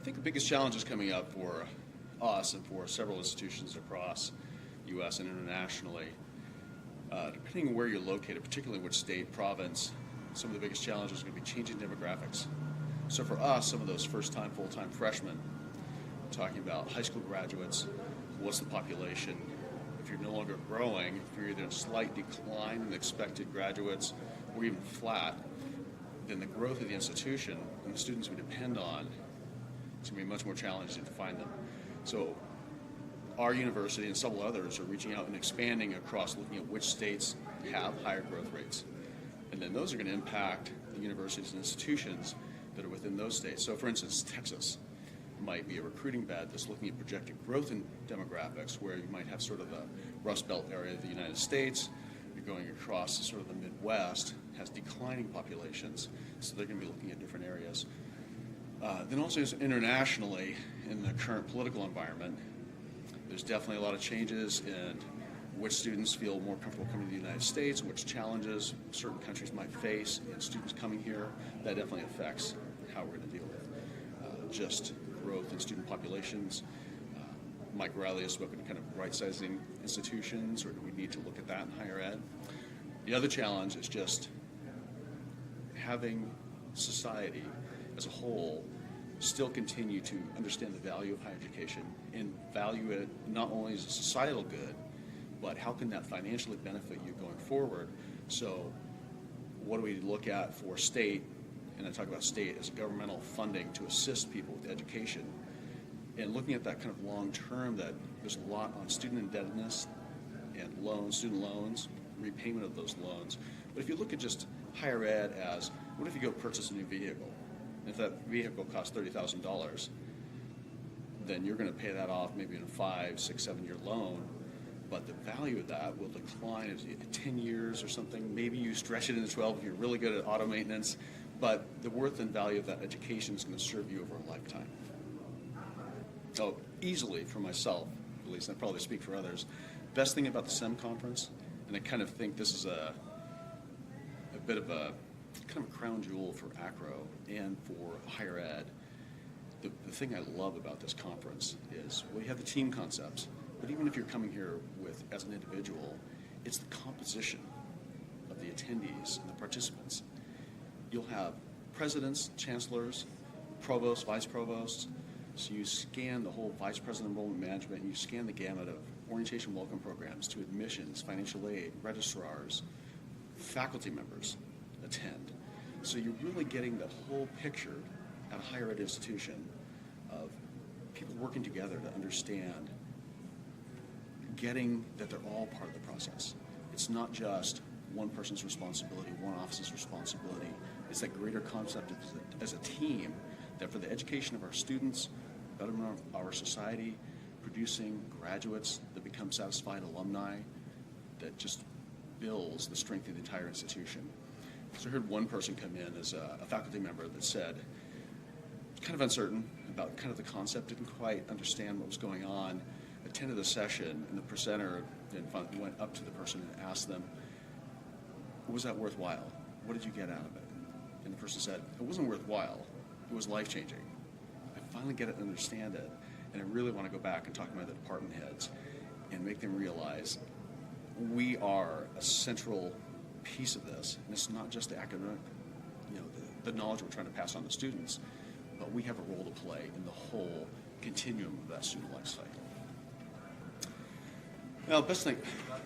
think the biggest challenges coming up for us and for several institutions across U.S. and internationally, depending on where you're located, particularly which state, province, some of the biggest challenges are going to be changing demographics. So for us, some of those first-time, full-time freshmen, talking about high school graduates, what's the population? If you're no longer growing, if you're either in slight decline in expected graduates or even flat, then the growth of the institution and the students we depend on, it's going to be much more challenging to find them. So our university and several others are reaching out and expanding across, looking at which states have higher growth rates. And then those are going to impact the universities and institutions that are within those states. So for instance, Texas might be a recruiting bed that's looking at projected growth in demographics, where you might have sort of the Rust Belt area of the United States. You're going across sort of the Midwest, has declining populations, so they're going to be looking at different areas. Then also internationally, in the current political environment, there's definitely a lot of changes in which students feel more comfortable coming to the United States, which challenges certain countries might face in students coming here. That definitely affects how we're going to deal with just growth in student populations. Mike Riley has spoken to kind of right-sizing institutions, or do we need to look at that in higher ed? The other challenge is just having society as a whole still continue to understand the value of higher education and value it not only as a societal good, but how can that financially benefit you going forward? So what do we look at for state, and I talk about state as governmental funding to assist people with education, and looking at that kind of long term, that there's a lot on student indebtedness and loans, student loans, repayment of those loans. But if you look at just higher ed as, what if you go purchase a new vehicle? If that vehicle costs $30,000, then you're going to pay that off maybe in a 5, 6, 7-year loan, but the value of that will decline as 10 years or something. Maybe you stretch it into 12 if you're really good at auto maintenance, but the worth and value of that education is going to serve you over a lifetime. So easily for myself, at least, and I probably speak for others, best thing about the SEM conference, and I kind of think this is a bit of a kind of a crown jewel for AACRAO and for higher ed. The thing I love about this conference is, well, you have the team concepts, but even if you're coming here with as an individual, it's the composition of the attendees and the participants. You'll have presidents, chancellors, provosts, vice provosts. So you scan the whole vice president enrollment management, and you scan the gamut of orientation welcome programs to admissions, financial aid, registrars, faculty members attend. So you're really getting the whole picture at a higher ed institution of people working together to understand, getting that they're all part of the process. It's not just one person's responsibility, one office's responsibility. It's that greater concept of, as a team, that for the education of our students, betterment of our society, producing graduates that become satisfied alumni, that just builds the strength of the entire institution. So I heard one person come in as a faculty member that said, kind of uncertain about kind of the concept, didn't quite understand what was going on, attended the session, and the presenter then finally went up to the person and asked them, was that worthwhile? What did you get out of it? And the person said, it wasn't worthwhile, it was life-changing. I finally get it and understand it, and I really want to go back and talk to my other department heads and make them realize we are a central piece of this, and it's not just the academic, the knowledge we're trying to pass on to students, but we have a role to play in the whole continuum of that student life cycle. Now, best thing,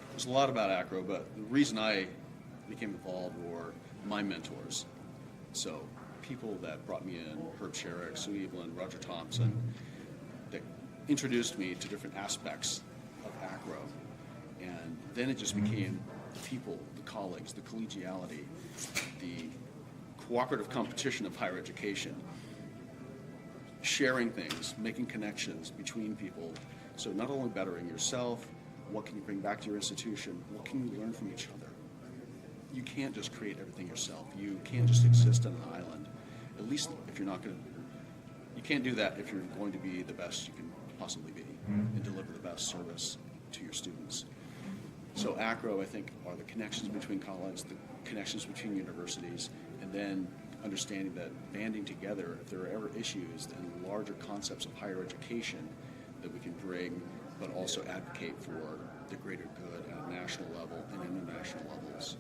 there's a lot about AACRAO, but the reason I became involved were my mentors. So people that brought me in, Herb Sherrick, Sue Evelyn, Roger Thompson, that introduced me to different aspects of AACRAO. And then it just became the people, the colleagues, the collegiality, the cooperative competition of higher education, sharing things, making connections between people. So not only bettering yourself, what can you bring back to your institution, what can you learn from each other? You can't just create everything yourself. You can't just exist on an island. At least if you're not going to, you can't do that if you're going to be the best you can possibly be and deliver the best service to your students. So AACRAO, I think, are the connections between colleges, the connections between universities, and then understanding that banding together, if there are ever issues and larger concepts of higher education that we can bring, but also advocate for the greater good at a national level and international levels.